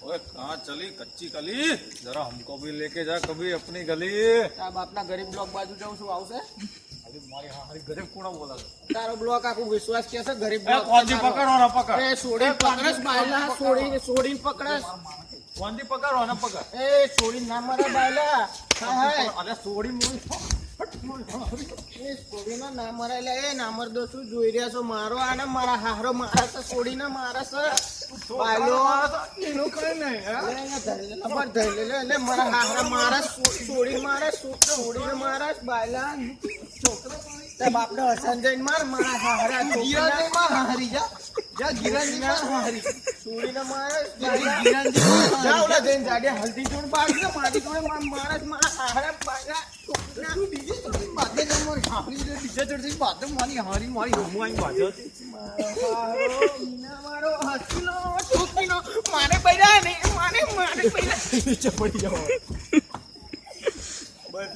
ओए कहाँ चली कच्ची कली जरा हमको भी लेके जा कभी अपनी गली તારા બાપના ગરીબ બ્લોક બાજુ જાઉં છું આવશે अरे मारी हमारी गरीब कूड़ा बोला તારો બ્લોક આખું વિશ્વાસ કે છે ગરીબ ए कौन सी पकड़ो ना पकड़ એ છોડી પકડસ બાયલા છોડીને પકડસ कौन सी पकड़ो ना पकड़ એ છોડી ના મારા બાયલા હાય अरे सोड़ी मुड़ी એ છોડીના ના મરાયલા એ ના મરદો શું જોઈ રહ્યા છો મારો આને મારા હારો મારા તો છોડીને મારા છે બાયલો એનું કઈ નહીં લે મારા હારા મારા છોડી મારા છોડીને મારા બાયલા છોકરો તે બાપને હસન જઈને મારા હારા ગિરાજી માં હારી જા ગિરાજી માં હારી છોડીને મારા ગિરાજી જા ઓલા જઈને જાડે હલ્દી જોડ બાકી મારી જોડે મારા હારા બાયલા બાદે નંબર હારી દે બીજા ચડતી બાદે મારી હારી મારી હોમો આઈ બાજે મારો હસલો છોકરીનો મારે બૈરા ને મારે બૈરા નીચે પડી જાવ